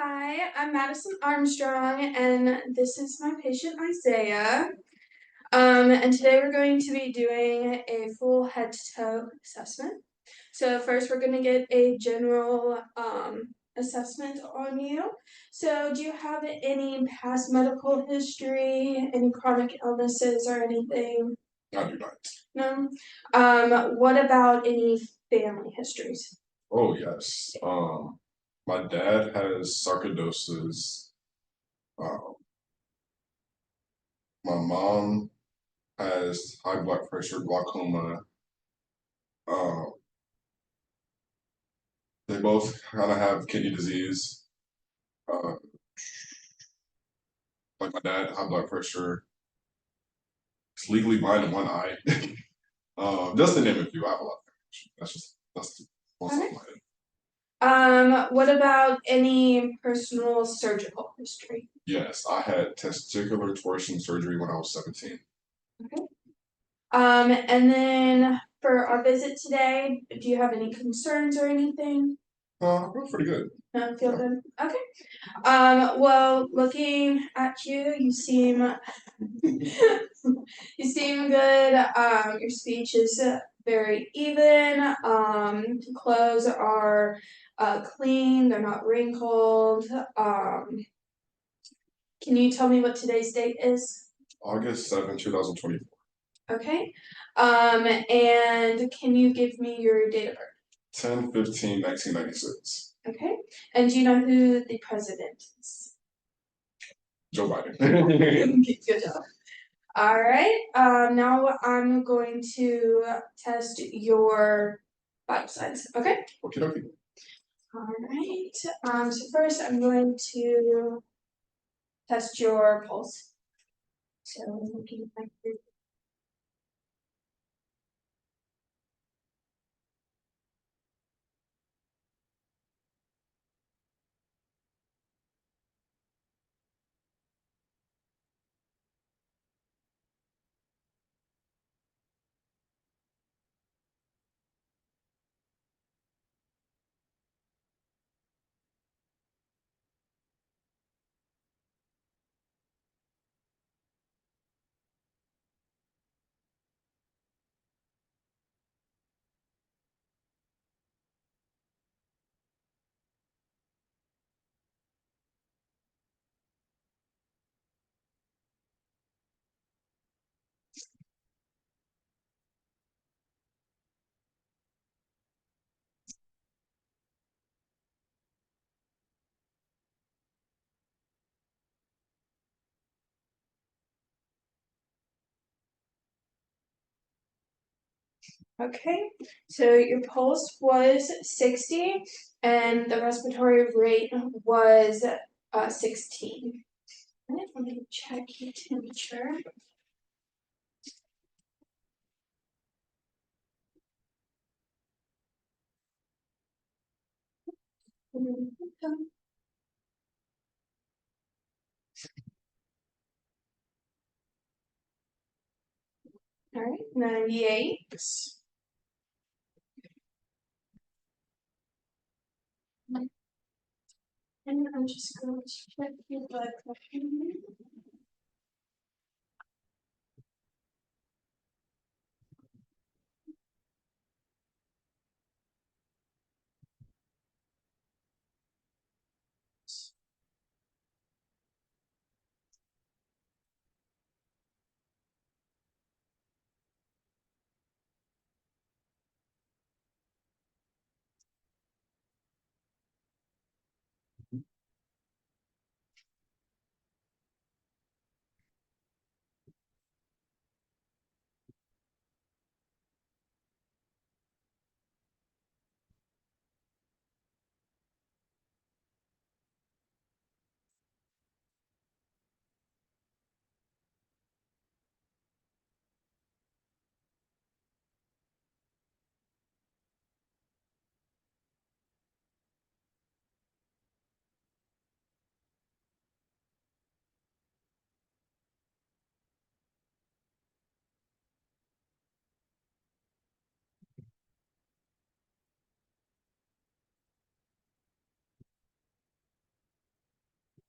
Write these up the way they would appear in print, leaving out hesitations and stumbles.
Hi, I'm Madison Armstrong, and this is my patient Isaiah. And today we're going to be doing a full head to toe assessment. So first, we're going to get a general assessment on you. So, do you have any past medical history, any chronic illnesses, or anything? I do not. No. What about any family histories? Oh yes. My dad has sarcoidosis. Um, my mom has high blood pressure, glaucoma. Um, they both kind of have kidney disease. Uh, like my dad, high blood pressure. It's legally blind in one eye. Just to name a few, I have a lot of information. That's the most off Okay. my head. What about any personal surgical history? Yes, I had testicular torsion surgery when I was 17. Okay. And then for our visit today, do you have any concerns or anything? I feel pretty good. No, feel Yeah. good. Okay. Well, looking at you, you seem you seem good. Your speech is very even. Clothes are clean. They're not wrinkled. Can you tell me what today's date is? August 7, 2024. Okay. And can you give me your date of birth? 10/15/1996. Okay. And do you know who the president is? Joe Biden. Good job. All right. Now I'm going to test your vital signs. Okay. Okie dokie. All right. So first I'm going to test your pulse. So looking at my Okay, so your pulse was 60 and the respiratory rate was 16. Let me check your temperature. All right, 98. And I'm just going to check your blood pressure.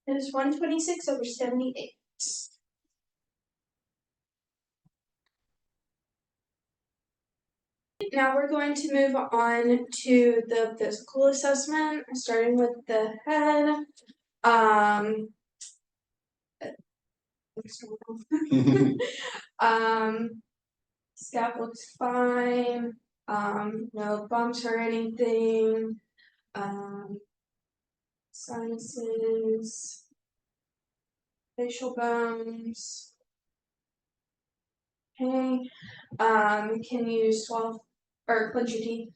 It is 126/78. Now we're going to move on to the physical assessment, starting with the head. Scalp looks fine. No bumps or anything. Sinuses, facial bones. Okay. Can you swallow or clench your teeth?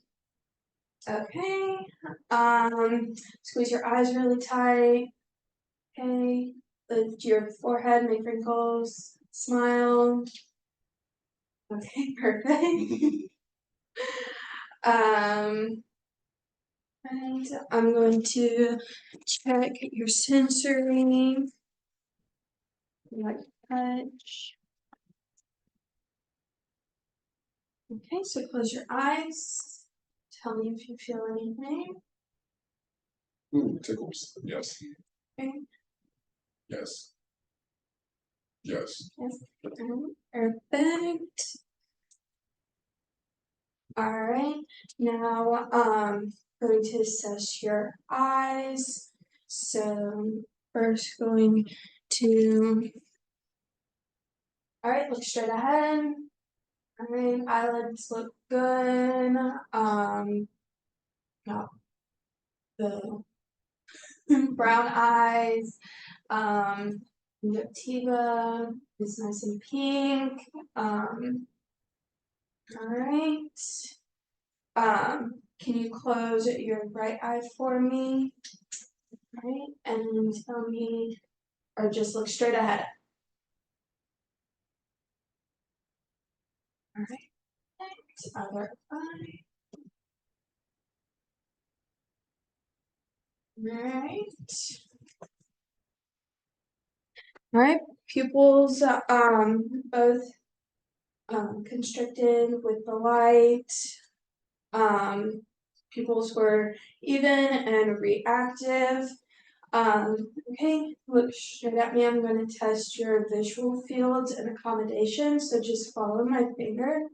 Okay. Squeeze your eyes really tight. Okay. Lift your forehead, make wrinkles, smile. Okay, perfect. And I'm going to check your sensory, like touch. Okay, so close your eyes. Tell me if you feel anything. Ooh, tickles. Yes. Okay. Yes. Yes. Yes. Perfect. All right. Now, going to assess your eyes. So first going to, all right, look straight ahead. All right, eyelids look good. Not the brown eyes. Conjunctiva is nice and pink. All right. Can you close your right eye for me? All right, and tell me, or just look straight ahead. All right, next, other eye. All right. All right, pupils, both constricted with the light. Pupils were even and reactive. Okay, look straight at me. I'm going to test your visual fields and accommodation, so just follow my finger.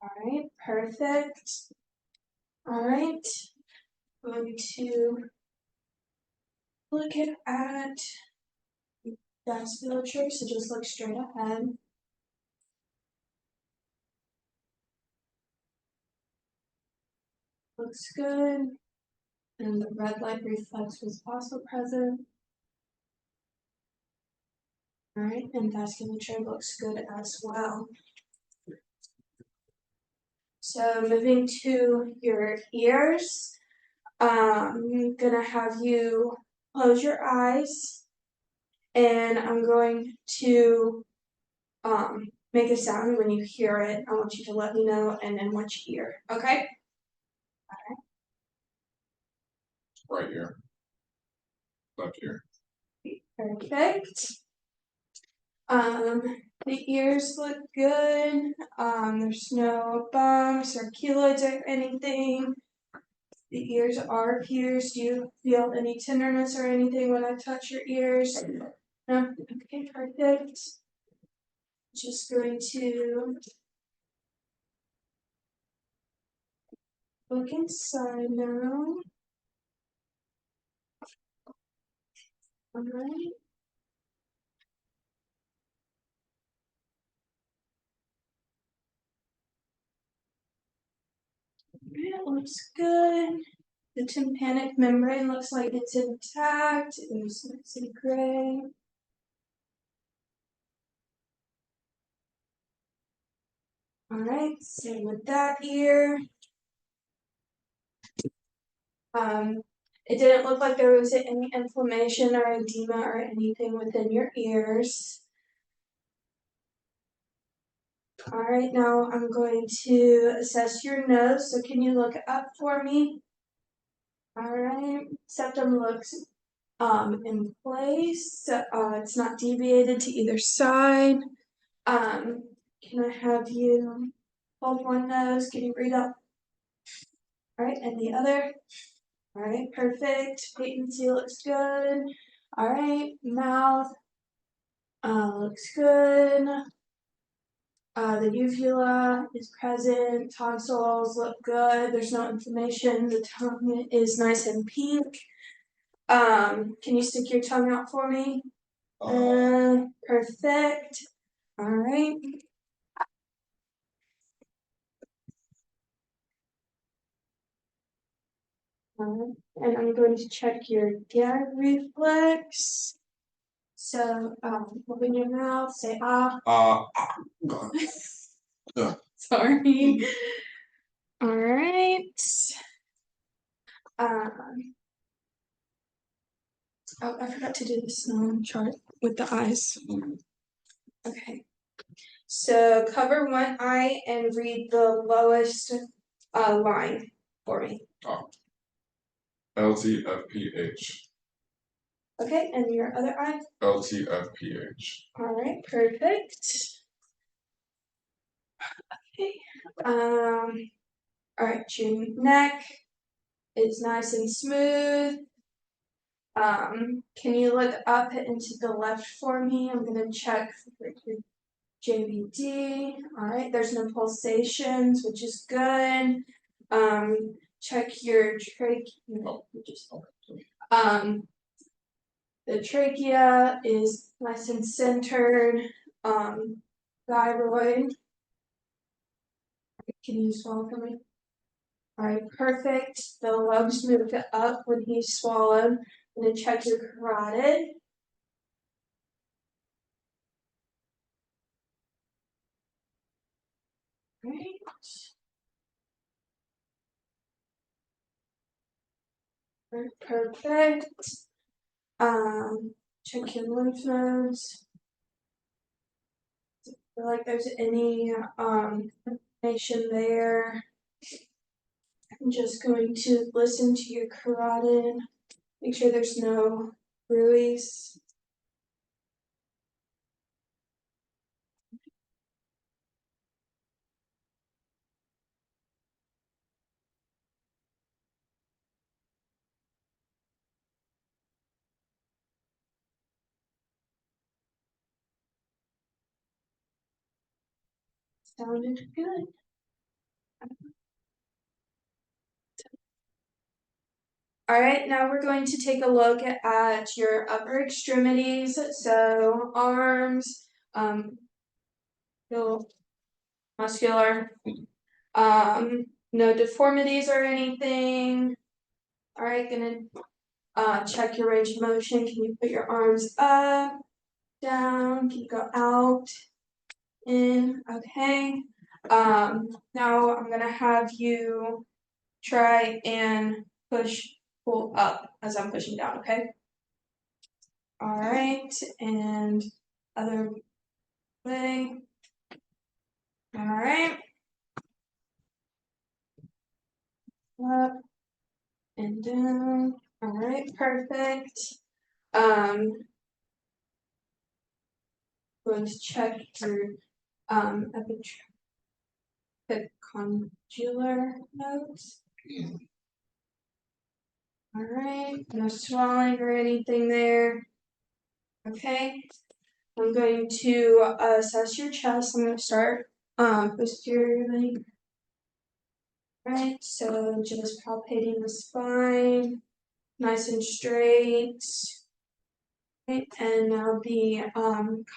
All right, perfect. All right, going to look at vasculature, so just look straight ahead. Looks good. And the red light reflex was also present. All right, and vasculature looks good as well. So moving to your ears, I'm gonna have you close your eyes, and I'm going to make a sound when you hear it. I want you to let me know, and then which ear. Okay? Right here. Left here. Perfect. The ears look good. There's no bumps or keloids or anything. The ears are pierced. Do you feel any tenderness or anything when I touch your ears? No? Okay, perfect. Just going to look inside now. Alright. It looks good. The tympanic membrane looks like it's intact. It's nice and gray. Alright, same with that ear. It didn't look like there was any inflammation or edema or anything within your ears. Alright, now I'm going to assess your nose, so can you look up for me? Alright, septum looks in place, it's not deviated to either side. can I have you hold one nose? Can you breathe up? All right, and the other. All right, perfect. Patency looks good. All right, mouth looks good. The uvula is present. Tonsils look good. There's no inflammation. The tongue is nice and pink. Can you stick your tongue out for me? Perfect. All right. And I'm going to check your gag reflex. So, open your mouth, say ah. God. Sorry. All right. Oh, I forgot to do the snow chart with the eyes. Okay. So cover one eye and read the lowest line for me. LTFPH. Okay, and your other eye? LTFPH. All right, perfect. Okay. All right, your neck is nice and smooth. Can you look up and to the left for me? I'm gonna check for your JVD. All right, there's no pulsations, which is good. Check your trachea. The trachea is nice and centered. Thyroid. Can you swallow for me? All right, perfect. The lungs moved up when he swallowed. I'm gonna check your carotid. Right. Perfect. Check your lymph nodes. Feel like there's any inflammation there. I'm just going to listen to your carotid. Make sure there's no bruise. Sounded good. All right, now we're going to take a look at your upper extremities. So arms, feel muscular, no deformities or anything. All right, gonna check your range of motion. Can you put your arms up, down? Can you go out, in? Okay. Now I'm gonna have you try and pull up as I'm pushing down, okay? All right, and other leg. All right. Up and down. All right, perfect. Going to check your epicondylar nodes. All right, no swelling or anything there. Okay, I'm going to assess your chest. I'm going to start posteriorly. Right, so just palpating the spine, nice and straight. Right, and now the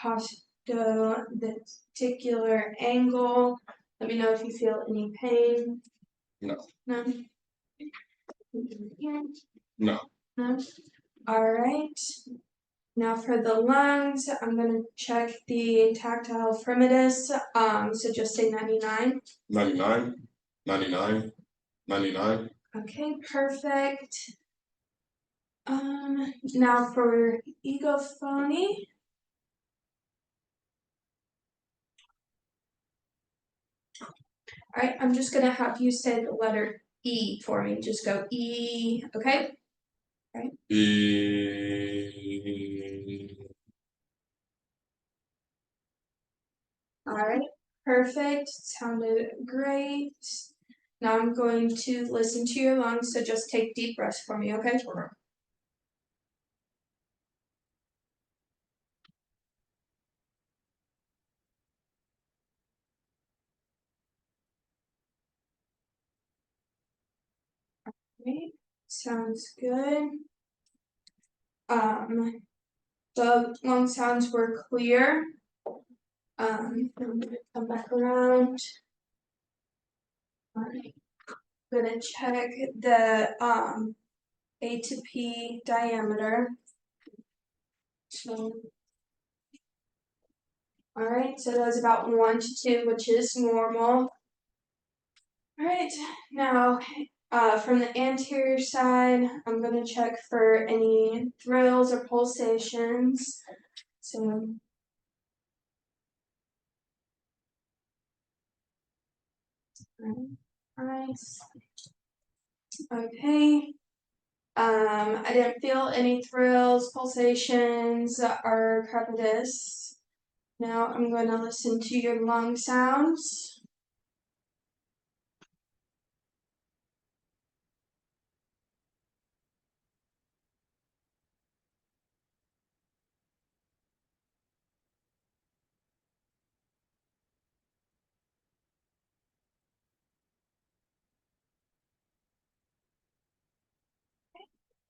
costo-vestibular angle. Let me know if you feel any pain. No. None. No. No. All right. Now for the lungs, I'm gonna check the tactile fremitus. So just say 99. 99. 99. 99. Okay, perfect. Now for egophony. All right, I'm just gonna have you say the letter E for me. Just go E, okay? All right. E. All right, Perfect, sounded great. Now I'm going to listen to your lungs, so just take deep breaths for me, okay? Okay. Great, sounds good. The lung sounds were clear. I'm gonna come back around. Alright, gonna check the A to P diameter. So, alright, so that was about 1 to 2, which is normal. Alright, now from the anterior side, I'm gonna check for any thrills or pulsations. So nice. Okay. I didn't feel any thrills, pulsations, or crepitus. Now I'm going to listen to your lung sounds.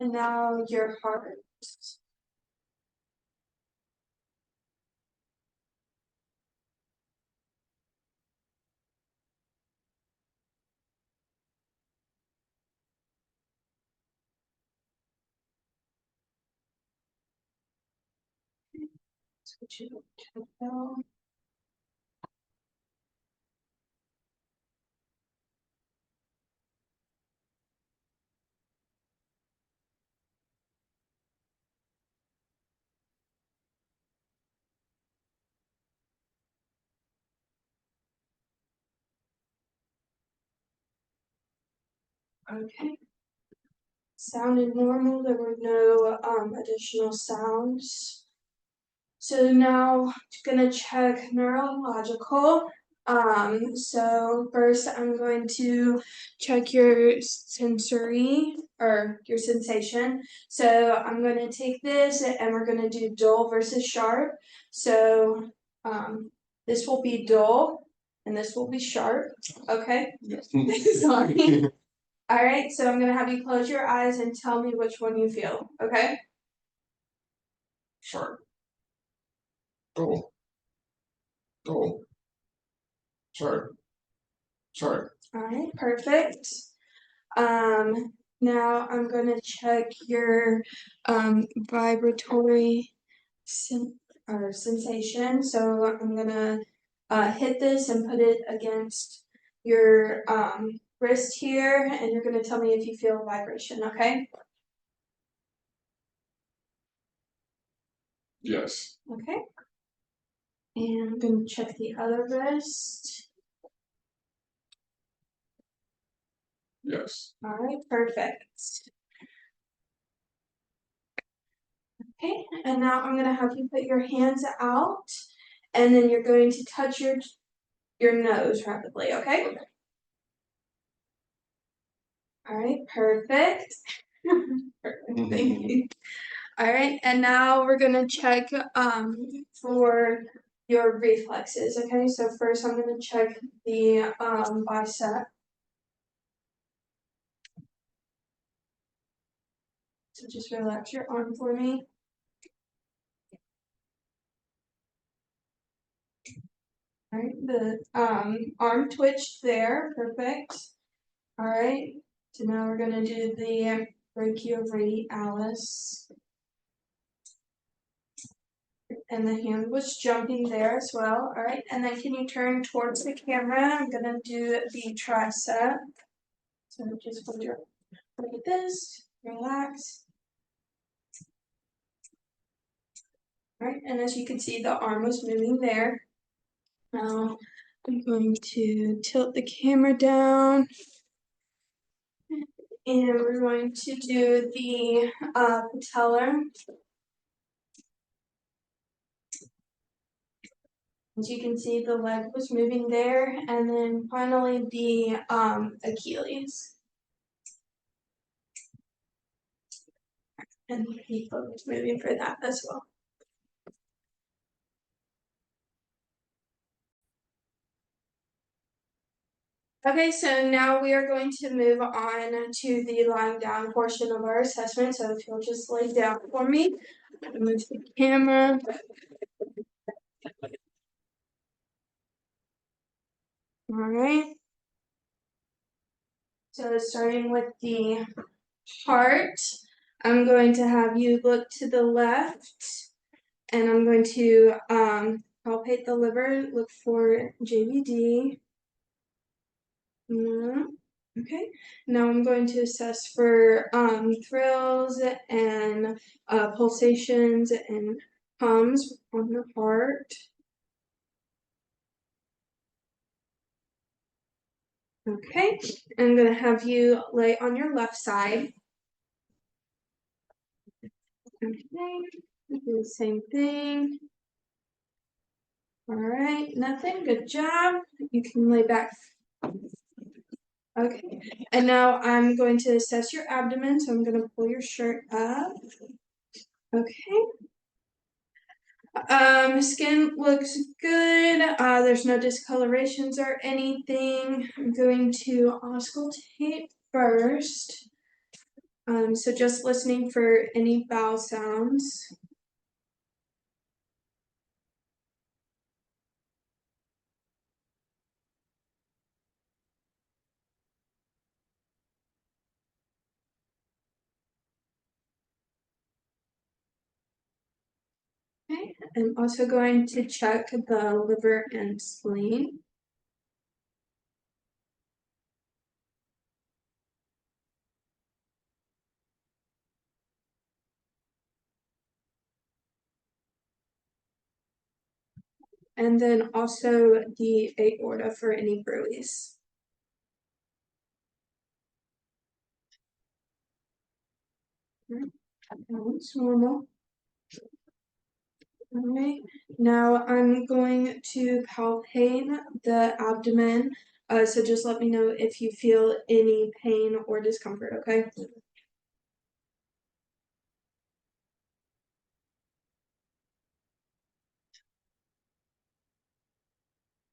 And now your heart. Switch it up to the bell. Okay. Sounded normal. There were no additional sounds. So now gonna check neurological. So first I'm going to check your sensory or your sensation. So I'm gonna take this and we're gonna do dull versus sharp. So this will be dull and this will be sharp. Okay. Yes. Sorry. All right. So I'm gonna have you close your eyes and tell me which one you feel. Okay. Sharp. Dull. Dull. Sharp. Sharp. All right, perfect. Now I'm gonna check your vibratory sensation. So I'm gonna hit this and put it against your wrist here, and you're gonna tell me if you feel vibration, okay? Yes. Okay. And I'm gonna check the other wrist. Yes. All right, perfect. Okay, and now I'm gonna have you put your hands out, and then you're going to touch your nose rapidly, okay? All right, perfect. Perfect, thank you. All right, and now we're gonna check for your reflexes, okay? So first I'm gonna check the bicep. So just relax your arm for me. All right, the arm twitched there, perfect. All right, so now we're gonna do the brachioradialis. And the hand was jumping there as well. All right, and then can you turn towards the camera? I'm gonna do the tricep. So just hold your like this, relax. All right, and as you can see, the arm was moving there. Now I'm going to tilt the camera down. And we're going to do the patellar. As you can see, the leg was moving there, and then finally the Achilles. And the foot was moving for that as well. Okay, so now we are going to move on to the lying down portion of our assessment. So if you'll just lay down for me, I'm gonna move the camera. All right. So starting with the heart, I'm going to have you look to the left, and I'm going to palpate the liver, look for JVD. Okay, now I'm going to assess for thrills and pulsations and hums on the heart. Okay, I'm gonna have you lay on your left side. Okay, do the same thing. All right, nothing, good job. You can lay back. Okay, and now I'm going to assess your abdomen, so I'm gonna pull your shirt up. Okay. Skin looks good. There's no discolorations or anything. I'm going to auscultate first. So just listening for any bowel sounds. Okay, I'm also going to check the liver and spleen. And then also the aorta for any bruise. That looks normal. Alright, now I'm going to palpate the abdomen. So just let me know if you feel any pain or discomfort, okay?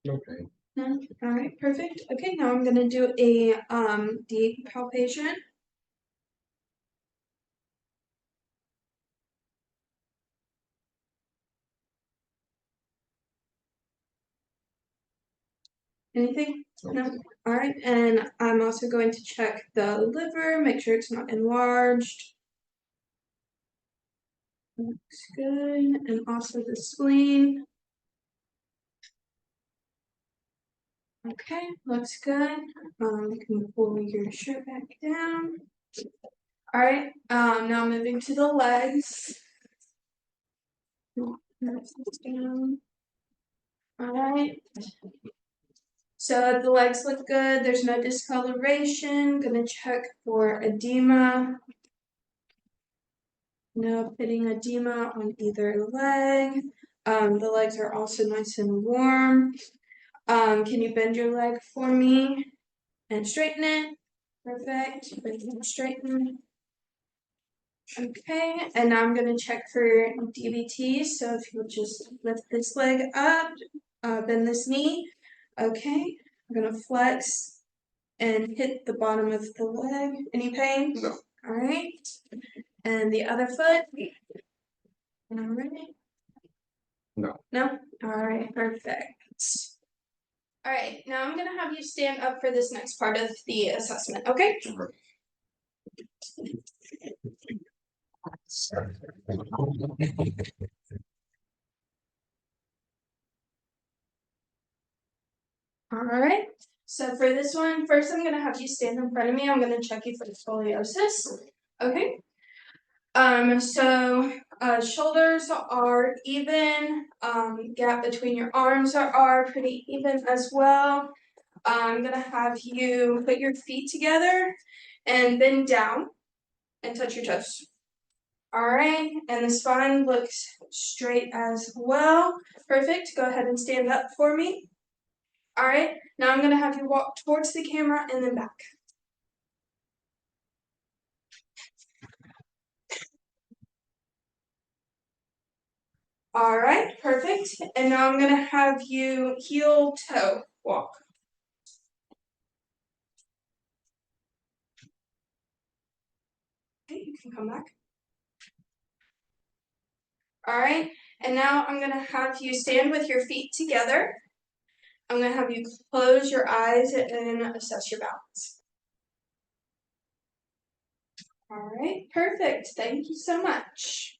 Okay. No? Alright, perfect. Okay, now I'm gonna do a deep palpation. Anything? No? Alright, and I'm also going to check the liver, make sure it's not enlarged. Looks good, and also the spleen. Okay, looks good. You can pull your shirt back down. Alright, now moving to the legs. Move this down. Alright. So the legs look good, there's no discoloration. Gonna check for edema. No pitting edema on either leg. The legs are also nice and warm. Can you bend your leg for me and straighten it? Perfect. Bend and straighten. Okay, and now I'm gonna check for DVT. So if you'll just lift this leg up, bend this knee. Okay, I'm gonna flex and hit the bottom of the leg. Any pain? No. All right. And the other foot. All right. No. No? All right, perfect. All right, now I'm gonna have you stand up for this next part of the assessment, okay? All right, so for this one, first I'm gonna have you stand in front of me. I'm gonna check you for scoliosis, okay? So shoulders are even, gap between your arms are pretty even as well. I'm gonna have you put your feet together and bend down and touch your toes. Alright, and the spine looks straight as well. Perfect. Go ahead and stand up for me. Alright, now I'm gonna have you walk towards the camera and then back. Alright, perfect. And now I'm gonna have you heel toe walk. Okay, you can come back. Alright, and now I'm gonna have you stand with your feet together. I'm gonna have you close your eyes and assess your balance. Alright, perfect. Thank you so much.